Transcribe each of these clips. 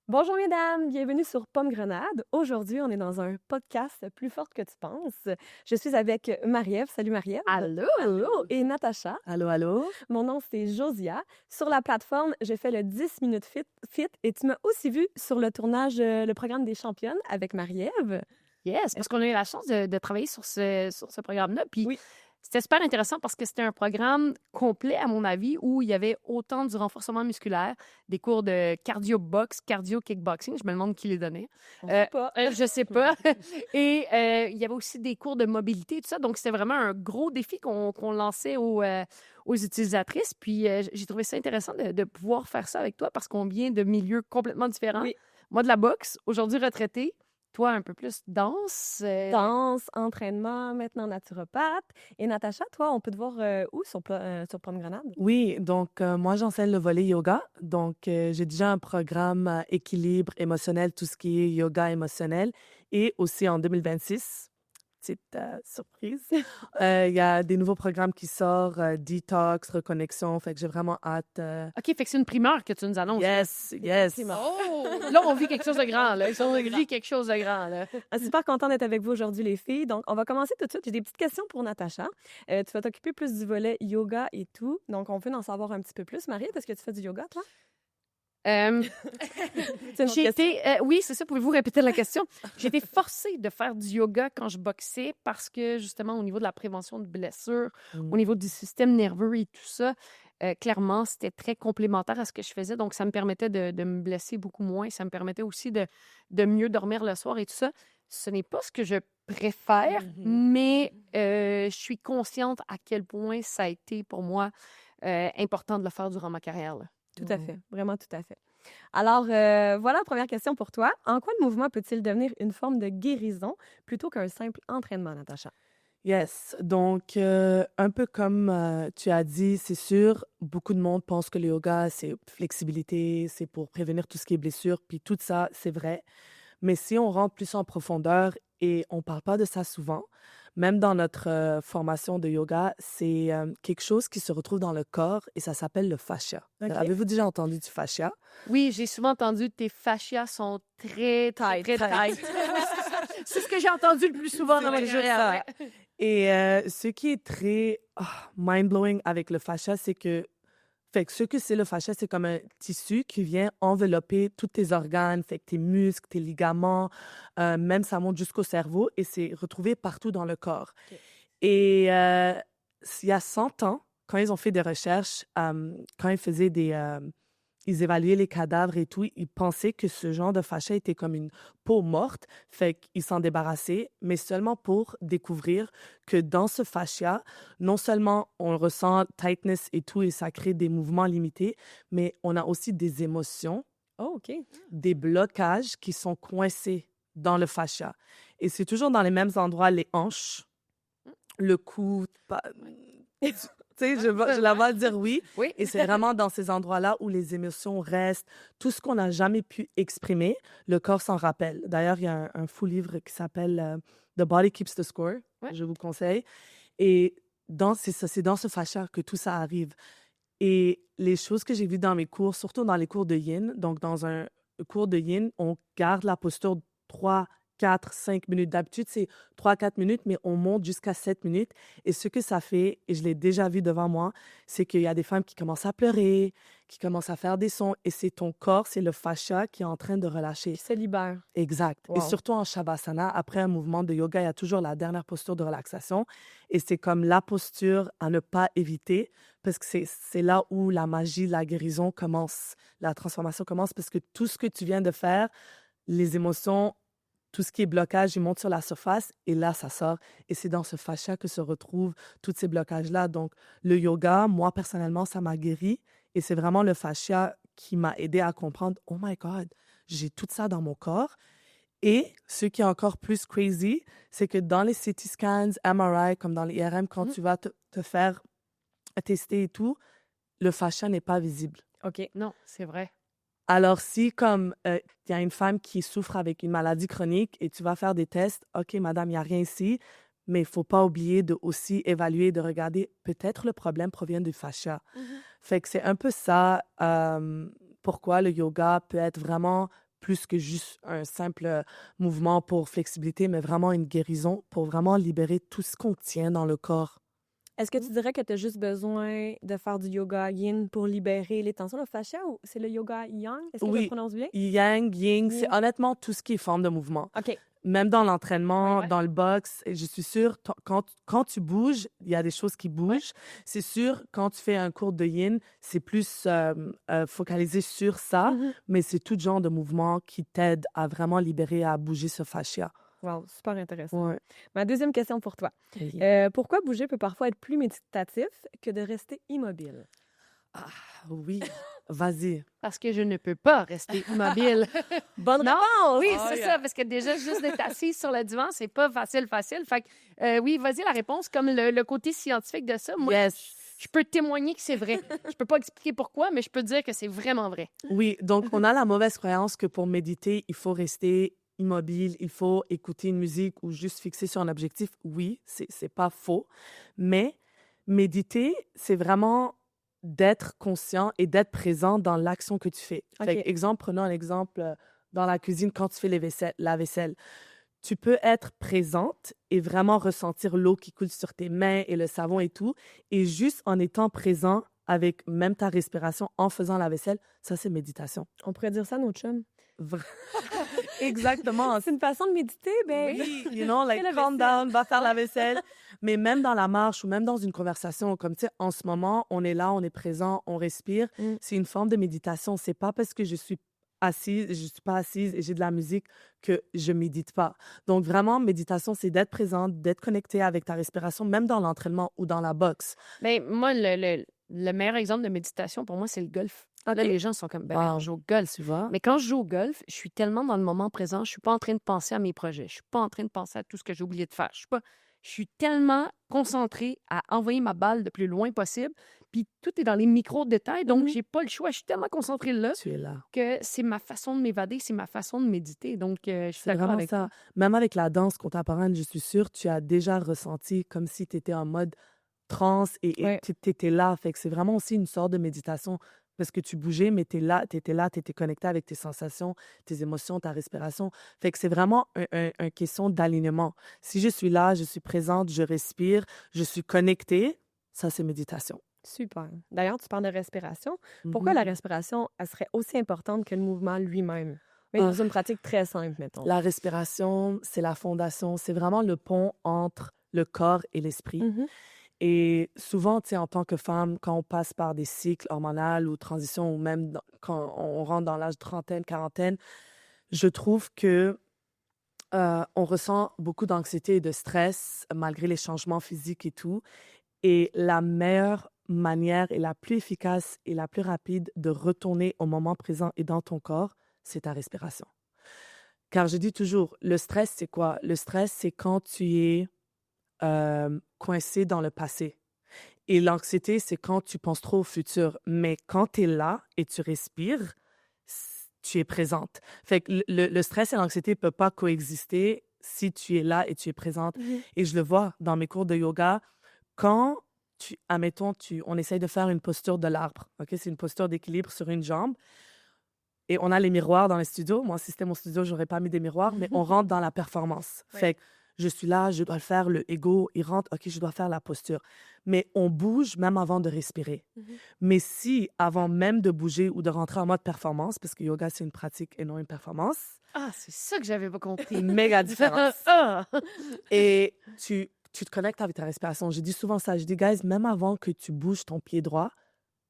Bonjour mesdames, bienvenue sur Pomme Grenade. Aujourd'hui, on est dans un podcast plus forte que tu penses. Je suis avec Marie-Ève. Salut Marie-Ève. Allô? Allô. Et Natacha. Allô, allô? Mon nom, c'est Josia. Sur la plateforme, j'ai fait le 10 minutes fit et tu m'as aussi vu sur le tournage, le programme des championnes avec Marie-Ève. Yes, parce qu'on a eu la chance de travailler sur ce programme-là. Puis Oui. c'était super intéressant parce que c'était un programme complet, à mon avis, où il y avait autant du renforcement musculaire, des cours de cardio-box, cardio-kickboxing. Je me demande qui les donnait. On sait pas. Je sais pas. Et il y avait aussi des cours de mobilité, tout ça. Donc, c'était vraiment un gros défi qu'on lançait aux utilisatrices. Puis, j'ai trouvé ça intéressant de pouvoir faire ça avec toi parce qu'on vient de milieux complètement différents. Oui. Moi, de la boxe, aujourd'hui retraitée. Toi, un peu plus danse. Danse, entraînement, maintenant naturopathe. Et Natacha, toi, on peut te voir où sur Pomme Grenade? Oui, donc moi, j'enseigne le volet yoga. Donc, j'ai déjà un programme équilibre émotionnel, tout ce qui est yoga émotionnel. Et aussi en 2026, petite surprise, il y a des nouveaux programmes qui sortent, détox, reconnexion. Fait que j'ai vraiment hâte. OK, fait que c'est une primeur que tu nous annonces. Yes, yes. Oh! Là, on vit quelque chose de grand, là. On vit quelque chose de grand, là. Super content d'être avec vous aujourd'hui, les filles. Donc, on va commencer tout de suite. J'ai des petites questions pour Natacha. Tu vas t'occuper plus du volet yoga et tout. Donc, on veut en savoir un petit peu plus. Marie, est-ce que tu fais du yoga, toi? Euh, C'est une autre j'ai question. été... oui, c'est ça. Pouvez-vous répéter la question? J'ai été forcée de faire du yoga quand je boxais parce que, justement, au niveau de la prévention de blessures, au niveau du système nerveux et tout ça, clairement, c'était très complémentaire à ce que je faisais. Donc, ça me permettait de me blesser beaucoup moins. Ça me permettait aussi de mieux dormir le soir et tout ça. Ce n'est pas ce que je préfère, mais je suis consciente à quel point ça a été pour moi important de le faire durant ma carrière, là. Tout à fait. Vraiment tout à fait. Alors, voilà, première question pour toi. En quoi le mouvement peut-il devenir une forme de guérison plutôt qu'un simple entraînement, Natacha? Yes, donc un peu comme tu as dit, c'est sûr, beaucoup de monde pense que le yoga, c'est flexibilité, c'est pour prévenir tout ce qui est blessure, puis tout ça, c'est vrai. Mais si on rentre plus en profondeur et on parle pas de ça souvent, même dans notre formation de yoga, c'est quelque chose qui se retrouve dans le corps et ça s'appelle le fascia. OK. Avez-vous déjà entendu du fascia? Oui, j'ai souvent entendu que tes fascias sont très, très, très Tight. tight. C'est ce que j'ai entendu le plus souvent dans ma C'est carrière. ça. Et ce qui est très mind-blowing avec le fascia, c'est que fait que ce que c'est le fascia, c'est comme un tissu qui vient envelopper tous tes organes, fait que tes muscles, tes ligaments, même ça monte jusqu'au cerveau et c'est retrouvé partout dans le corps. OK. Et il y a 100 ans, quand ils ont fait des recherches, quand ils faisaient ils évaluaient les cadavres et tout, ils pensaient que ce genre de fascia était comme une peau morte, fait qu'ils s'en débarrassaient, mais seulement pour découvrir que dans ce fascia, non seulement on ressent tightness et tout, et ça crée des mouvements limités, mais on a aussi des émotions, Oh, OK. des blocages qui sont coincés dans le fascia. Et c'est toujours dans les mêmes endroits, les hanches, le cou, tu sais, je la vois dire oui. Oui. Et c'est vraiment dans ces endroits-là où les émotions restent. Tout ce qu'on n'a jamais pu exprimer, le corps s'en rappelle. D'ailleurs, il y a un fou livre qui s'appelle The Body Keeps the Score. Ouais. Je vous conseille. Et c'est dans ce fascia que tout ça arrive. Et les choses que j'ai vues dans mes cours, surtout dans les cours de yin, donc dans un cours de yin, on garde la posture 3, 4, 5 minutes. D'habitude, c'est 3, 4 minutes, mais on monte jusqu'à 7 minutes. Et ce que ça fait, et je l'ai déjà vu devant moi, c'est qu'il y a des femmes qui commencent à pleurer, qui commencent à faire des sons, et c'est ton corps, c'est le fascia qui est en train de relâcher. Qui se libère. Exact. Et Wow. surtout en Shavasana, après un mouvement de yoga, il y a toujours la dernière posture de relaxation. Et c'est comme la posture à ne pas éviter parce que c'est là où la magie, la guérison commence, la transformation commence parce que tout ce que tu viens de faire, les émotions, tout ce qui est blocage, il monte sur la surface et là, ça sort. Et c'est dans ce fascia que se retrouvent tous ces blocages-là. Donc, le yoga, moi, personnellement, ça m'a guéri et c'est vraiment le fascia qui m'a aidé à comprendre, oh my God, j'ai tout ça dans mon corps. Et ce qui est encore plus crazy, c'est que dans les CT scans, MRI, comme dans les IRM, quand tu vas te faire tester et tout, le fascia n'est pas visible. OK. Non, c'est vrai. Alors, si comme il y a une femme qui souffre avec une maladie chronique et tu vas faire des tests, OK, madame, il n'y a rien ici, mais il ne faut pas oublier de aussi évaluer, de regarder, peut-être le problème provient du fascia. Fait que c'est un peu ça, pourquoi le yoga peut être vraiment plus que juste un simple mouvement pour flexibilité, mais vraiment une guérison pour vraiment libérer tout ce qu'on tient dans le corps. Est-ce que tu dirais que tu as juste besoin de faire du yoga yin pour libérer les tensions, le fascia, ou c'est le yoga yang? Est-ce que je le Oui, prononce bien? yang, yin, c'est Yin. honnêtement tout ce qui est forme de mouvement. OK. Même dans l'entraînement, Ouais. dans le boxe, et je suis sûre, quand tu bouges, il y a des choses qui bougent. C'est sûr, quand tu fais un cours de yin, c'est plus focalisé sur ça, Mhm. mais c'est tout genre de mouvement qui t'aide à vraiment libérer, à bouger ce fascia. Wow, super intéressant. Ouais. Ma deuxième question pour toi. Pourquoi bouger peut parfois être plus méditatif que de rester immobile? Ah, oui, vas-y. Parce que je ne peux pas rester immobile. Bonne Non, réponse! oui, Oh, c'est yeah. ça, parce que déjà, juste d'être assise sur le divan, c'est pas facile. Fait que, oui, vas-y, la réponse, comme le côté scientifique de ça, moi, Yes. je peux témoigner que c'est vrai. Je peux pas expliquer pourquoi, mais je peux dire que c'est vraiment vrai. Oui, donc on a la mauvaise croyance que pour méditer, il faut rester immobile, il faut écouter une musique ou juste fixer sur un objectif. Oui, c'est pas faux, mais méditer, c'est vraiment d'être conscient et d'être présent dans l'action que tu fais. Fait OK. que, exemple, prenons un exemple dans la cuisine quand tu fais la vaisselle. Tu peux être présente et vraiment ressentir l'eau qui coule sur tes mains et le savon et tout, et juste en étant présent avec même ta respiration en faisant la vaisselle, ça c'est méditation. On pourrait dire ça à notre chum. Vra- Exactement. C'est une façon de méditer, ben. Oui, you know, like Fais la calm vaisselle. down, va faire la vaisselle. Mais même dans la marche ou même dans une conversation, comme tu sais, en ce moment, on est là, on est présent, on respire. Mm. C'est une forme de méditation. C'est pas parce que je suis assise, je suis pas assise et j'ai de la musique que je médite pas. Donc vraiment, méditation, c'est d'être présente, d'être connecté avec ta respiration, même dans l'entraînement ou dans la boxe. Mais moi, le meilleur exemple de méditation, pour moi, c'est le golf. OK. Là, les gens sont comme, ben, Wow. je joue au golf. Tu vois? Mais quand je joue au golf, je suis tellement dans le moment présent, je suis pas en train de penser à mes projets, je suis pas en train de penser à tout ce que j'ai oublié de faire. Je suis tellement concentrée à envoyer ma balle le plus loin possible, puis tout est dans les micro-détails, donc Mhm. j'ai pas le choix. Je suis tellement concentrée là Tu es là. que c'est ma façon de m'évader, c'est ma façon de méditer. Donc, je suis C'est d'accord vraiment avec ça. Même avec la danse contemporaine, je suis sûre, tu as déjà ressenti comme si tu étais en mode transe et Ouais. tu étais là. Fait que c'est vraiment aussi une sorte de méditation parce que tu bougeais, mais tu étais là, tu étais connecté avec tes sensations, tes émotions, ta respiration. Fait que c'est vraiment un question d'alignement. Si je suis là, je suis présente, je respire, je suis connectée, ça, c'est méditation. Super. D'ailleurs, tu parles de respiration. Pourquoi Mhm. la respiration, elle serait aussi importante que le mouvement lui-même? Mais dans une pratique très simple, mettons. La respiration, c'est la fondation, c'est vraiment le pont entre le corps et l'esprit. Mhm. Et souvent, tu sais, en tant que femme, quand on passe par des cycles hormonaux ou transitions, ou même quand on rentre dans l'âge trentaine, quarantaine, je trouve que on ressent beaucoup d'anxiété et de stress malgré les changements physiques et tout. Et la meilleure manière et la plus efficace et la plus rapide de retourner au moment présent et dans ton corps, c'est ta respiration. Car je dis toujours, le stress, c'est quoi? Le stress, c'est quand tu es coincé dans le passé. Et l'anxiété, c'est quand tu penses trop au futur. Mais quand tu es là et tu respires, tu es présente. Fait que le stress et l'anxiété ne peuvent pas coexister si tu es là et tu es présente. Mhm. Et je le vois dans mes cours de yoga. Quand admettons, on essaye de faire une posture de l'arbre. OK? C'est une posture d'équilibre sur une jambe. Et on a les miroirs dans les studios. Moi, si c'était mon studio, je n'aurais pas mis des miroirs, mais on rentre dans la performance. Ouais. Fait que je suis là, je dois le faire, le ego, il rentre, OK, je dois faire la posture. Mais on bouge même avant de respirer. Mhm. Mais si, avant même de bouger ou de rentrer en mode performance, parce que yoga, c'est une pratique et non une performance, Ah, c'est ça que j'avais pas compris. une méga différence. Ah! Et tu te connectes avec ta respiration. Je dis souvent ça. Je dis, guys, même avant que tu bouges ton pied droit,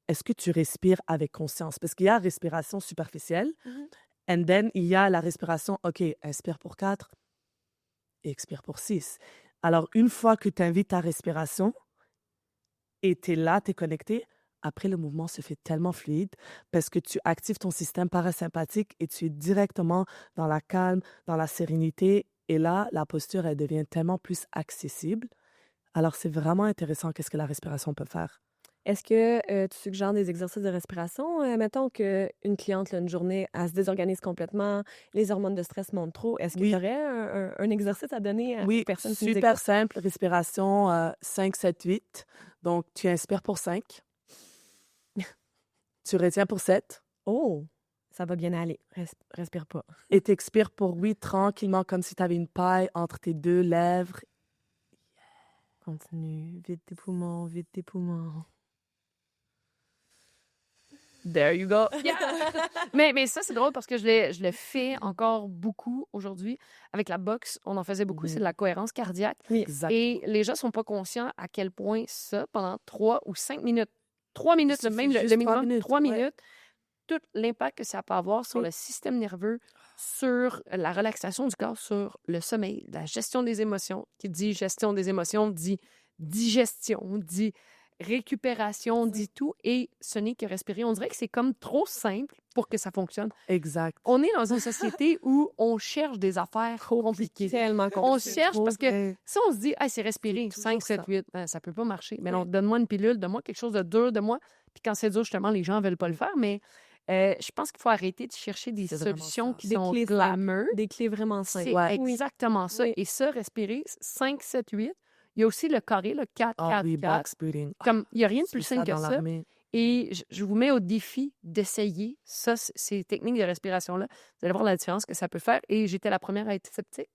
est-ce que tu respires avec conscience? Parce qu'il y a la respiration superficielle, Mhm. and then il y a la respiration, OK, inspire pour 4, expire pour 6. Alors, une fois que tu invites ta respiration et tu es là, tu es connecté, après, le mouvement se fait tellement fluide parce que tu actives ton système parasympathique et tu es directement dans la calme, dans la sérénité. Et là, la posture, elle devient tellement plus accessible. Alors, c'est vraiment intéressant qu'est-ce que la respiration peut faire. Est-ce que tu suggères des exercices de respiration? Mettons qu'une cliente, là, une journée, elle se désorganise complètement, les hormones de stress montent trop. Est-ce que Oui. tu aurais un exercice à donner aux Oui, personnes qui nous super écoutent? simple, respiration 5, 7, 8. Donc, tu inspires pour 5. Tu retiens pour 7. Oh! Ça va bien aller. Respire pas. Et t'expires pour, oui, tranquillement, comme si tu avais une paille entre tes deux lèvres. Continue. Vide tes poumons, vide tes poumons. There you go. Mais ça, c'est drôle parce que je le fais encore beaucoup aujourd'hui. Avec la boxe, on en faisait beaucoup, c'est de la cohérence cardiaque. Oui. Exact. Et les gens sont pas conscients à quel point ça, pendant 3 ou 5 minutes, 3 minutes, Il même suffit le juste 3 minimum, minutes, 3 ouais. minutes, tout l'impact que ça peut avoir sur Oui. le système nerveux, sur la relaxation du corps, sur le sommeil, la gestion des émotions. Qui dit gestion des émotions dit digestion, dit récupération, dit tout. Et ce n'est que respirer. On dirait que c'est comme trop simple pour que ça fonctionne. Exact. On est dans une société où on cherche des affaires compliquées. Tellement On compliqué. cherche parce que vrai. si on se dit, hey, c'est respirer, C'est 5, toujours 7, ça. 8, ça peut pas marcher. Mais non, donne-moi une pilule, donne-moi quelque chose de dur, donne-moi. Puis quand c'est dur, justement, les gens veulent pas le faire. Mais je pense qu'il faut arrêter de chercher des C'est vraiment solutions ça. qui Des sont clés simples. glamour. Des clés vraiment simples. C'est Ouais. exactement ça. Oui. Et ça, respirer, 5, 7, 8. Il y a aussi le carré, le 4, Ah 4, oui, 4. box breathing. Comme, il n'y a rien de plus C'est ça simple que dans ça. l'armée. Et je vous mets au défi d'essayer ça, ces techniques de respiration-là. Vous allez voir la différence que ça peut faire. Et j'étais la première à être sceptique.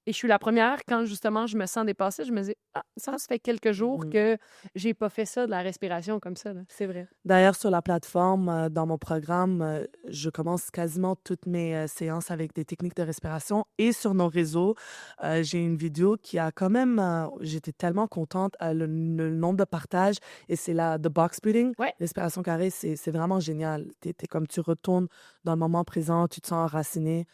Et je suis la première, quand justement je me sens dépassée, je me dis, ça fait quelques jours Mhm. que j'ai pas fait ça, de la respiration comme ça. Là. C'est vrai. D'ailleurs, sur la plateforme, dans mon programme, je commence quasiment toutes mes séances avec des techniques de respiration. Et sur nos réseaux, j'ai une vidéo qui a quand même... j'étais tellement contente, le nombre de partages. Et c'est la The Box Breathing. Ouais. Respiration carrée, c'est vraiment génial. T'es comme tu retournes dans le moment présent, tu te sens enraciné.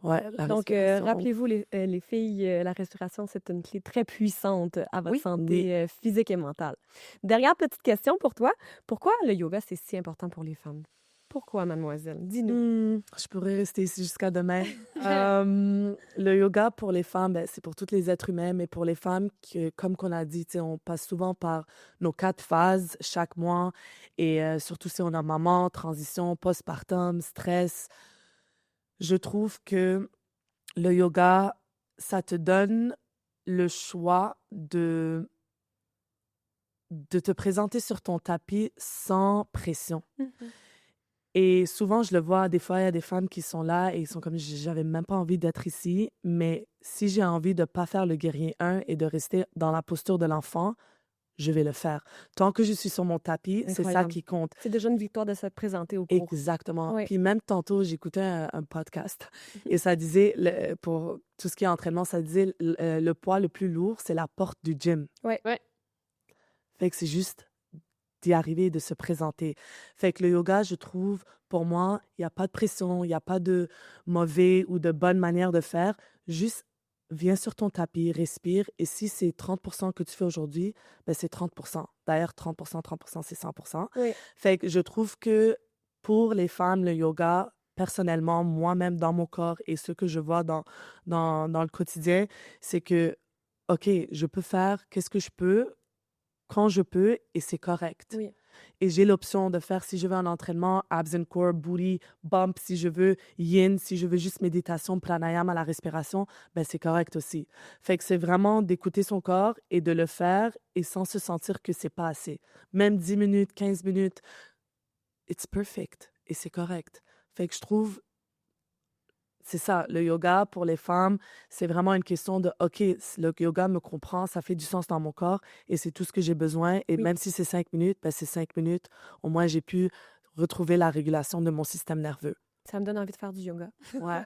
Ouais, la Donc, respiration. rappelez-vous, les filles, la respiration, c'est une clé très puissante à votre Oui. santé physique et mentale. Dernière petite question pour toi. Pourquoi le yoga, c'est si important pour les femmes? Pourquoi, mademoiselle? Dis-nous. Je pourrais rester ici jusqu'à demain. Le yoga pour les femmes, ben, c'est pour tous les êtres humains, mais pour les femmes, comme qu'on a dit, tu sais, on passe souvent par nos 4 phases chaque mois, et surtout si on a maman, transition, postpartum, stress. Je trouve que le yoga, ça te donne le choix de te présenter sur ton tapis sans pression. Et souvent, je le vois, des fois, il y a des femmes qui sont là et ils sont comme, j'avais même pas envie d'être ici, mais si j'ai envie de pas faire le guerrier 1 et de rester dans la posture de l'enfant, je vais le faire. Tant que je suis sur mon tapis, c'est ça Incroyable. qui compte. C'est déjà une victoire de se présenter au cours. Exactement. Oui. Puis même tantôt, j'écoutais un podcast et ça disait, pour tout ce qui est entraînement, ça disait le poids le plus lourd, c'est la porte du gym. Ouais. Ouais. Fait que c'est juste d'y arriver et de se présenter. Fait que le yoga, je trouve, pour moi, il n'y a pas de pression, il n'y a pas de mauvais ou de bonne manière de faire. Juste, viens sur ton tapis, respire. Et si c'est 30% que tu fais aujourd'hui, ben c'est 30%. D'ailleurs, 30%, c'est 100%. Oui. Fait que je trouve que pour les femmes, le yoga, personnellement, moi-même, dans mon corps et ce que je vois dans le quotidien, c'est que, OK, je peux faire qu'est-ce que je peux, quand je peux, et c'est correct. Oui. Et j'ai l'option de faire, si je veux un entraînement, abs and core, booty, bump, si je veux yin, si je veux juste méditation, pranayama à la respiration, ben c'est correct aussi. Fait que c'est vraiment d'écouter son corps et de le faire et sans se sentir que c'est pas assez. Même 10 minutes, 15 minutes, it's perfect et c'est correct. Fait que je trouve, c'est ça, le yoga pour les femmes, c'est vraiment une question de, OK, le yoga me comprend, ça fait du sens dans mon corps et c'est tout ce que j'ai besoin. Et Oui. même si c'est 5 minutes, ben c'est 5 minutes. Au moins, j'ai pu retrouver la régulation de mon système nerveux. Ça me donne envie de faire du yoga. Ouais.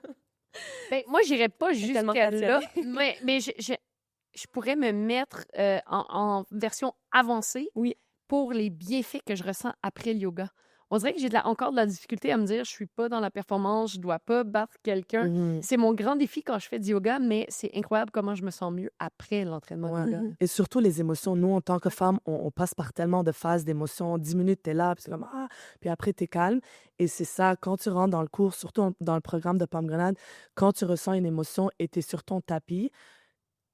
Ben, moi, j'irais pas tellement jusqu'à là, passionnée. mais je pourrais me mettre en version avancée Oui. pour les bienfaits que je ressens après le yoga. On dirait que j'ai encore de la difficulté à me dire, je suis pas dans la performance, je dois pas battre quelqu'un. Mhm. C'est mon grand défi quand je fais du yoga, mais c'est incroyable comment je me sens mieux après l'entraînement Ouais. de yoga. Et surtout les émotions. Nous, en tant que femmes, on passe par tellement de phases d'émotions. 10 minutes, t'es là, puis c'est comme, ah, puis après, t'es calme. Et c'est ça, quand tu rentres dans le cours, surtout dans le programme de Pomme Grenade, quand tu ressens une émotion et t'es sur ton tapis,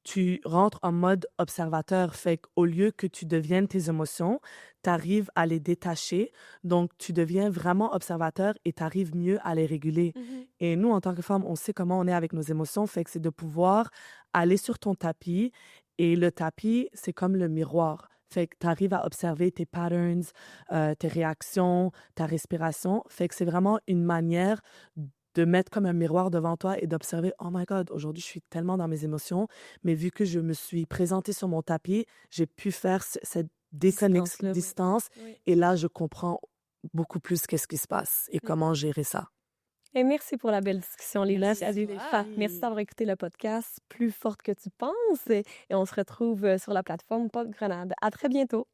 tu rentres en mode observateur. Fait qu'au lieu que tu deviennes tes émotions, tu arrives à les détacher. Donc, tu deviens vraiment observateur et tu arrives mieux à les réguler. Et nous, en tant que femmes, on sait comment on est avec nos émotions. Fait que c'est de pouvoir aller sur ton tapis. Et le tapis, c'est comme le miroir. Fait que tu arrives à observer tes patterns, tes réactions, ta respiration. Fait que c'est vraiment une manière de mettre comme un miroir devant toi et d'observer, oh my God, aujourd'hui, je suis tellement dans mes émotions, mais vu que je me suis présentée sur mon tapis, j'ai pu faire cette Distance-là, oui. distance Oui. et là, je comprends beaucoup plus qu'est-ce qui se passe et comment gérer ça. Et merci pour la belle discussion, Lila. Merci à Merci d'avoir écouté le podcast Plus forte que tu penses. Et on se retrouve sur la plateforme Pod Grenade. À très bientôt.